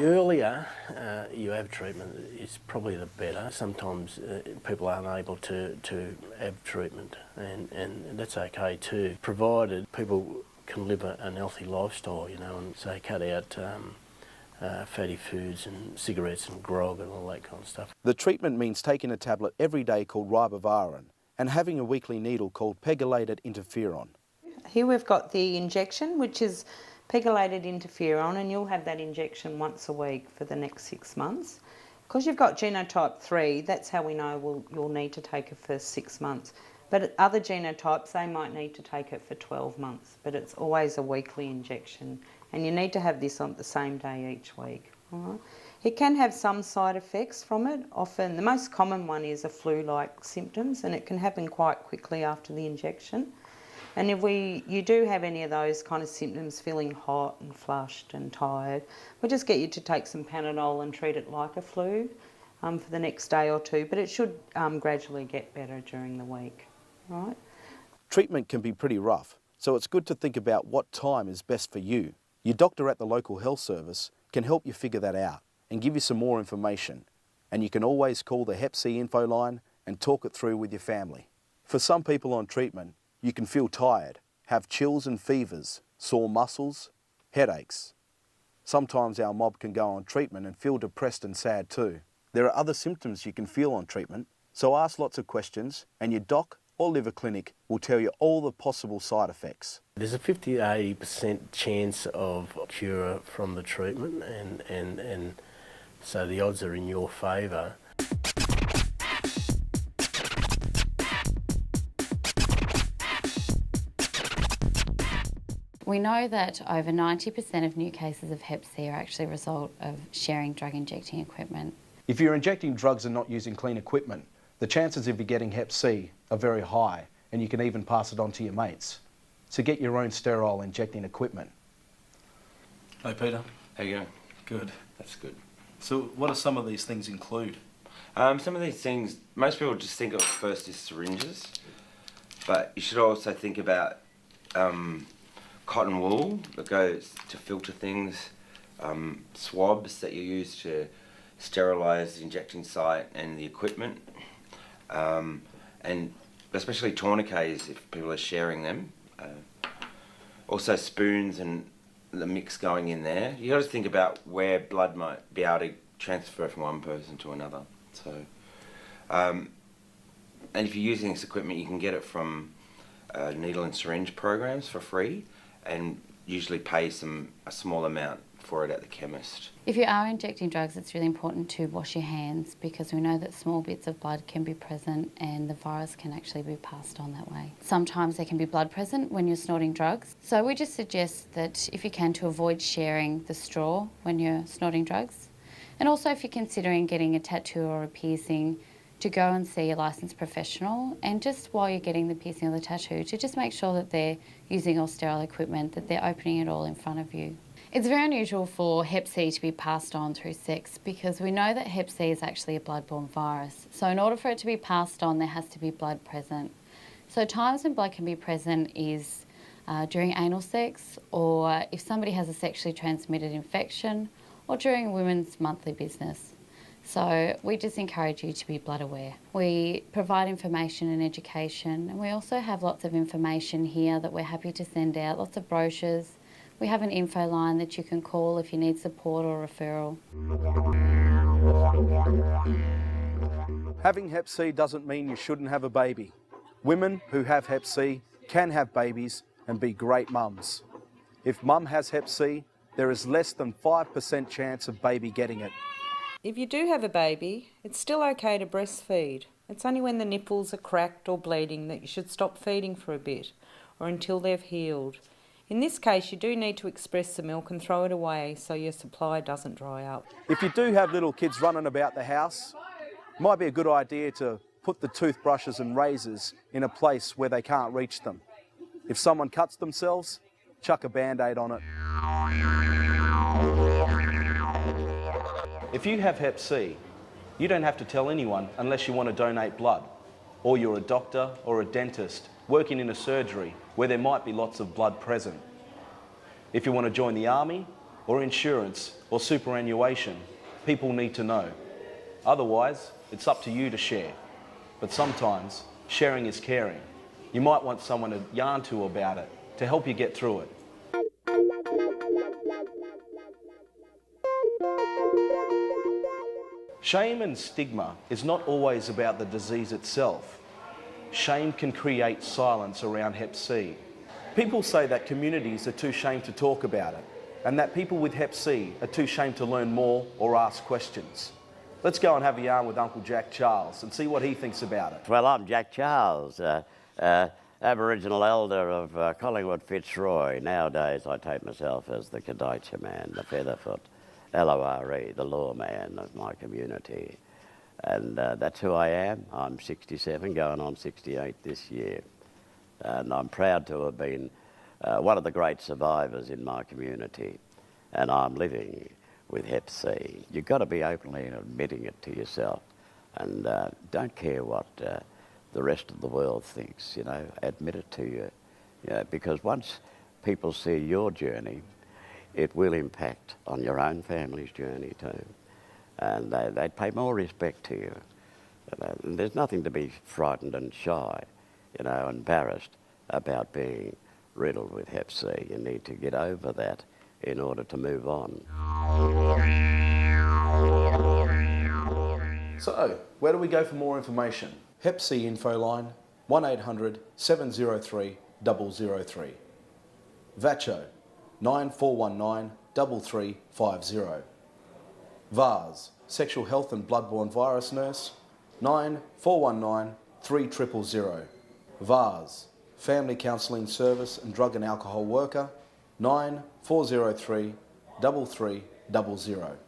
The earlier you have treatment is probably the better. Sometimes people aren't able to have treatment, and that's okay too, provided people can live an healthy lifestyle, you know, and say cut out fatty foods and cigarettes and grog and all that kind of stuff. The treatment means taking a tablet every day called ribavirin and having a weekly needle called pegylated interferon. Here we've got the injection, which is pegylated interferon, and you'll have that injection once a week for the next 6 months. Because you've got genotype 3, that's how we know you'll need to take it for 6 months. But other genotypes, they might need to take it for 12 months, but it's always a weekly injection. And you need to have this on the same day each week. All right? It can have some side effects from it. Often, the most common one is a flu-like symptoms, and it can happen quite quickly after the injection. And if you do have any of those kind of symptoms, feeling hot and flushed and tired, we'll just get you to take some Panadol and treat it like a flu for the next day or two, but it should gradually get better during the week. All right? Treatment can be pretty rough, so it's good to think about what time is best for you. Your doctor at the local health service can help you figure that out and give you some more information. And you can always call the Hep C Infoline and talk it through with your family. For some people on treatment, you can feel tired, have chills and fevers, sore muscles, headaches. Sometimes our mob can go on treatment and feel depressed and sad too. There are other symptoms you can feel on treatment, so ask lots of questions and your doc or liver clinic will tell you all the possible side effects. There's a 50 to 80% chance of cure from the treatment, and so the odds are in your favour. We know that over 90% of new cases of Hep C are actually a result of sharing drug injecting equipment. If you're injecting drugs and not using clean equipment, the chances of you getting Hep C are very high, and you can even pass it on to your mates. So get your own sterile injecting equipment. Hey Peter. How you going? Good. That's good. So what do some of these things include? Some of these things, most people just think of first as syringes, but you should also think about cotton wool that goes to filter things, swabs that you use to sterilise the injecting site and the equipment, and especially tourniquets if people are sharing them. Also spoons and the mix going in there. You got to think about where blood might be able to transfer from one person to another. So, and if you're using this equipment, you can get it from needle and syringe programs for free, and usually pay a small amount for it at the chemist. If you are injecting drugs, it's really important to wash your hands, because we know that small bits of blood can be present and the virus can actually be passed on that way. Sometimes there can be blood present when you're snorting drugs. So we just suggest that if you can, to avoid sharing the straw when you're snorting drugs. And also if you're considering getting a tattoo or a piercing, to go and see a licensed professional, and just while you're getting the piercing or the tattoo, to just make sure that they're using all sterile equipment, that they're opening it all in front of you. It's very unusual for Hep C to be passed on through sex, because we know that Hep C is actually a blood-borne virus. So in order for it to be passed on, there has to be blood present. So times when blood can be present is during anal sex, or if somebody has a sexually transmitted infection, or during women's monthly business. So we just encourage you to be blood aware. We provide information and education, and we also have lots of information here that we're happy to send out, lots of brochures. We have an info line that you can call if you need support or referral. Having Hep C doesn't mean you shouldn't have a baby. Women who have Hep C can have babies and be great mums. If mum has Hep C, there is less than 5% chance of baby getting it. If you do have a baby, it's still okay to breastfeed. It's only when the nipples are cracked or bleeding that you should stop feeding for a bit, or until they've healed. In this case, you do need to express the milk and throw it away so your supply doesn't dry up. If you do have little kids running about the house, it might be a good idea to put the toothbrushes and razors in a place where they can't reach them. If someone cuts themselves, chuck a Band-Aid on it. If you have Hep C, you don't have to tell anyone unless you want to donate blood, or you're a doctor or a dentist working in a surgery where there might be lots of blood present. If you want to join the army or insurance or superannuation, people need to know. Otherwise, it's up to you to share. But sometimes, sharing is caring. You might want someone to yarn to about it, to help you get through it. Shame and stigma is not always about the disease itself. Shame can create silence around Hep C. People say that communities are too ashamed to talk about it, and that people with Hep C are too ashamed to learn more or ask questions. Let's go and have a yarn with Uncle Jack Charles and see what he thinks about it. Well, I'm Jack Charles, Aboriginal elder of Collingwood Fitzroy. Nowadays I take myself as the Kadaicha man, the Featherfoot, LORE, the lawman of my community. And that's who I am. I'm 67, going on 68 this year. And I'm proud to have been one of the great survivors in my community. And I'm living with Hep C. You've got to be openly admitting it to yourself. And don't care what the rest of the world thinks, you know, admit it to you. Because once people see your journey, it will impact on your own family's journey too. And they pay more respect to you. And there's nothing to be frightened and shy, you know, embarrassed about being riddled with Hep C. You need to get over that in order to move on. So, where do we go for more information? Hep C Infoline, 1800 703 003. VACCHO, 9419 3350. VAHS, Sexual Health and Bloodborne Virus Nurse, 9419 3000. VAHS, Family Counselling Service and Drug and Alcohol Worker, 9403 3300.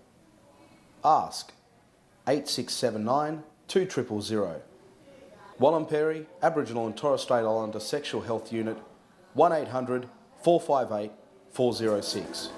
Ask, 8679 2000. Wulumperi, Aboriginal and Torres Strait Islander Sexual Health Unit, 1800 458 406.